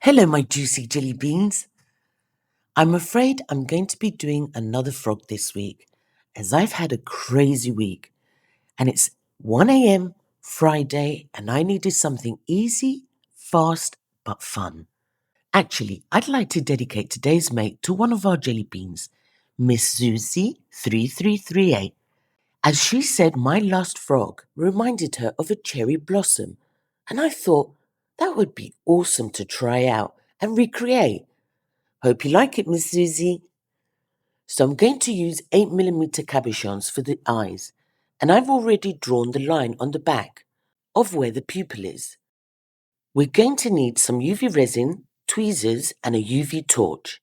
Hello, my juicy jelly beans. I'm afraid I'm going to be doing another frog this week, as I've had a crazy week, and it's 1 a.m. Friday, and I needed something easy, fast, but fun. Actually, I'd like to dedicate today's mate to one of our jelly beans, Miss Susie 3338, as she said my last frog reminded her of a cherry blossom, and I thought that would be awesome to try out and recreate. Hope you like it, Miss Susie. So I'm going to use 8mm cabochons for the eyes, and I've already drawn the line on the back of where the pupil is. We're going to need some UV resin, tweezers, and a UV torch.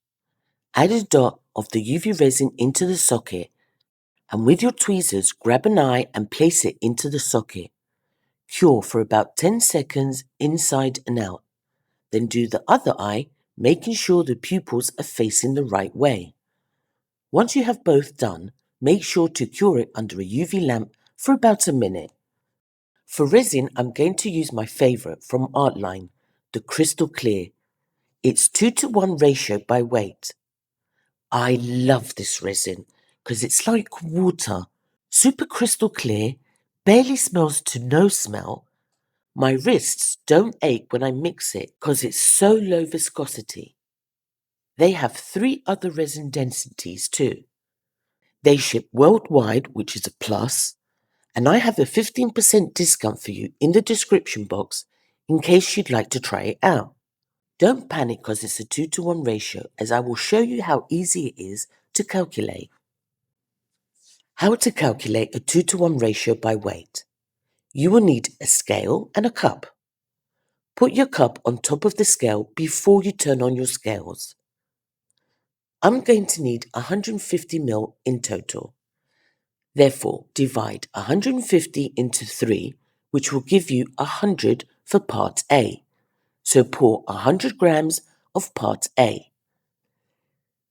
Add a dot of the UV resin into the socket, and with your tweezers, grab an eye and place it into the socket. Cure for about 10 seconds inside and out. Then do the other eye, making sure the pupils are facing the right way. Once you have both done, make sure to cure it under a UV lamp for about a minute. For resin, I'm going to use my favourite from Artline, the Crystal Clear. It's 2-to-1 ratio by weight. I love this resin because it's like water, super crystal clear, barely smells to no smell. My wrists don't ache when I mix it because it's so low viscosity. They have 3 other resin densities too. They ship worldwide, which is a plus, and I have a 15% discount for you in the description box in case you'd like to try it out. Don't panic because it's a 2-to-1 ratio, as I will show you how easy it is to calculate. How to calculate a 2-to-1 ratio by weight. You will need a scale and a cup. Put your cup on top of the scale before you turn on your scales. I'm going to need 150 ml in total. Therefore, divide 150 into 3, which will give you 100 for part A. So pour 100 grams of part A.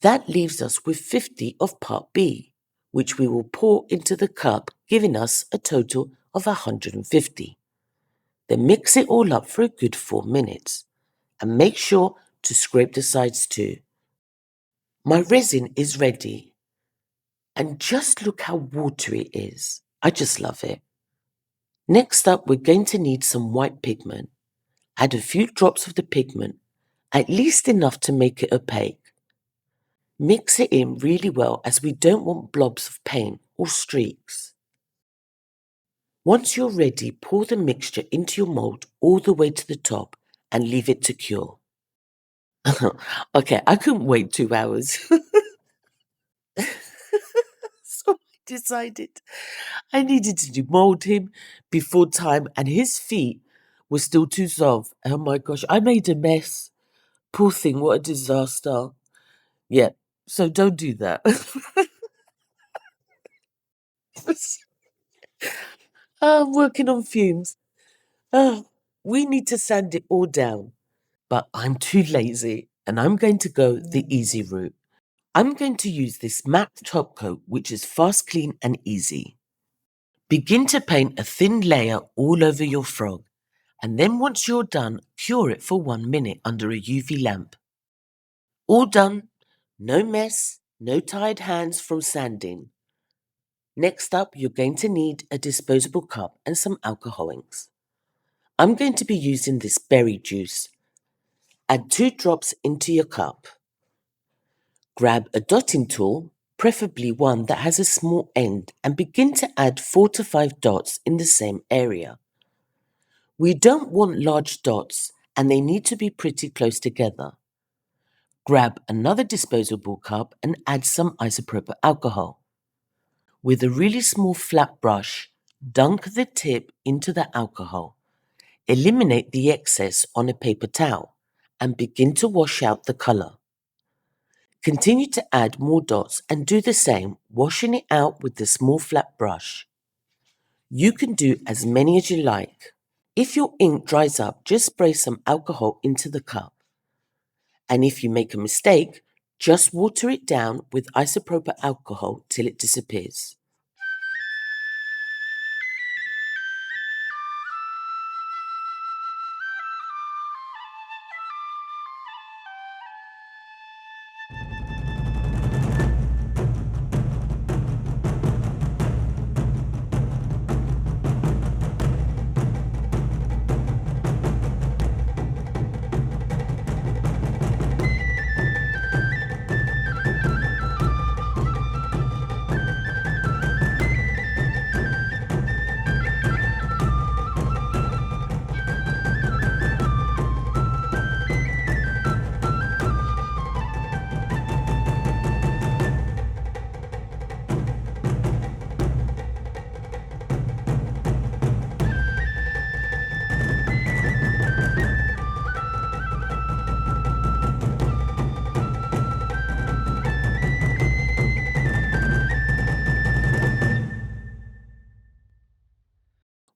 That leaves us with 50 of part B, which we will pour into the cup, giving us a total of 150. Then mix it all up for a good 4 minutes, and make sure to scrape the sides too. My resin is ready, and just look how watery it is. I just love it. Next up, we're going to need some white pigment. Add a few drops of the pigment, at least enough to make it opaque. Mix it in really well, as we don't want blobs of paint or streaks. Once you're ready, pour the mixture into your mold all the way to the top and leave it to cure. Okay, I couldn't wait 2 hours. So I decided I needed to demold him before time, and his feet were still too soft. Oh my gosh, I made a mess. Poor thing, what a disaster. Yeah, so don't do that. I'm working on fumes. Oh, we need to sand it all down. But I'm too lazy, and I'm going to go the easy route. I'm going to use this matte top coat, which is fast, clean, and easy. Begin to paint a thin layer all over your frog, and then once you're done, cure it for 1 minute under a UV lamp. All done. No mess, no tired hands from sanding. Next up, you're going to need a disposable cup and some alcohol inks. I'm going to be using this berry juice. Add 2 drops into your cup. Grab a dotting tool, preferably one that has a small end, and begin to add 4 to 5 dots in the same area. We don't want large dots, and they need to be pretty close together. Grab another disposable cup and add some isopropyl alcohol. With a really small flat brush, dunk the tip into the alcohol. Eliminate the excess on a paper towel and begin to wash out the colour. Continue to add more dots and do the same, washing it out with the small flat brush. You can do as many as you like. If your ink dries up, just spray some alcohol into the cup. And if you make a mistake, just water it down with isopropyl alcohol till it disappears.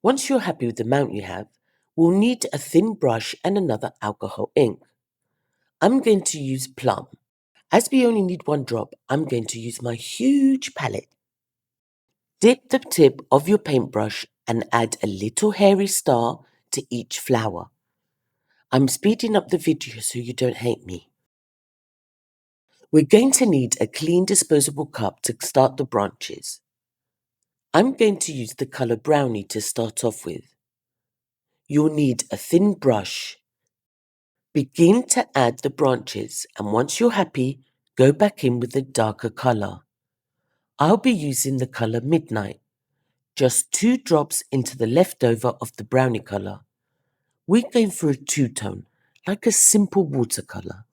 Once you're happy with the amount you have, we'll need a thin brush and another alcohol ink. I'm going to use plum. As we only need 1 drop, I'm going to use my huge palette. Dip the tip of your paintbrush and add a little hairy star to each flower. I'm speeding up the video so you don't hate me. We're going to need a clean disposable cup to start the branches. I'm going to use the colour brownie to start off with. You'll need a thin brush. Begin to add the branches, and once you're happy, go back in with a darker colour. I'll be using the colour Midnight. Just 2 drops into the leftover of the brownie colour. We're going for a two-tone, like a simple watercolour.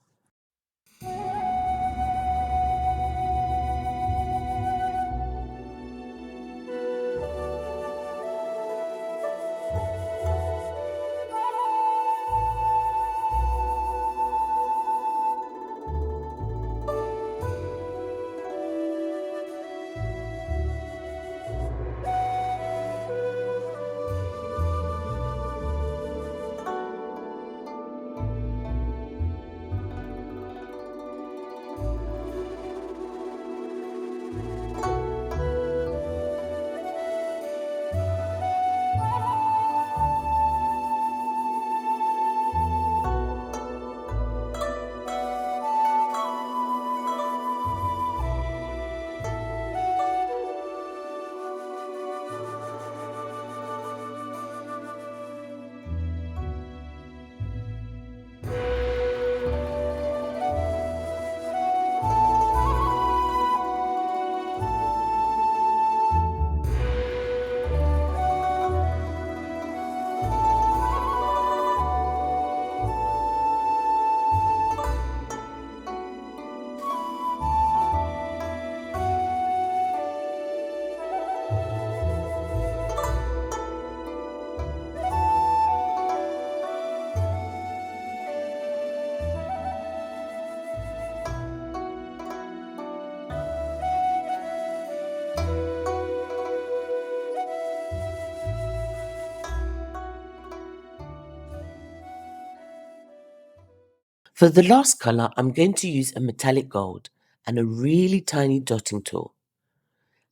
For the last colour, I'm going to use a metallic gold and a really tiny dotting tool.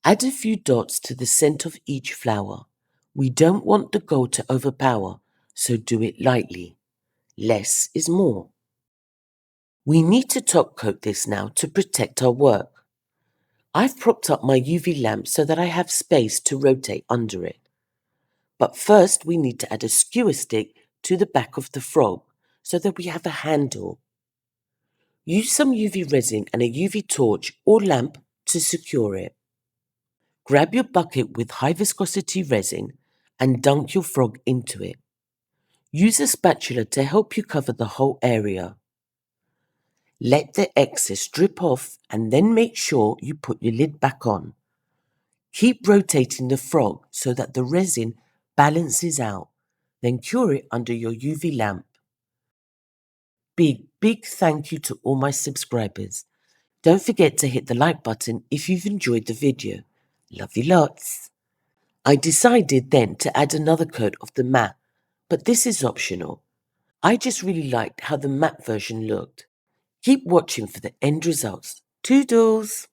Add a few dots to the centre of each flower. We don't want the gold to overpower, so do it lightly. Less is more. We need to top coat this now to protect our work. I've propped up my UV lamp so that I have space to rotate under it. But first we need to add a skewer stick to the back of the frog so that we have a handle. Use some UV resin and a UV torch or lamp to secure it. Grab your bucket with high viscosity resin and dunk your frog into it. Use a spatula to help you cover the whole area. Let the excess drip off and then make sure you put your lid back on. Keep rotating the frog so that the resin balances out. Then cure it under your UV lamp. Big thank you to all my subscribers. Don't forget to hit the like button if you've enjoyed the video. Love you lots. I decided then to add another coat of the matte, but this is optional. I just really liked how the matte version looked. Keep watching for the end results. Toodles!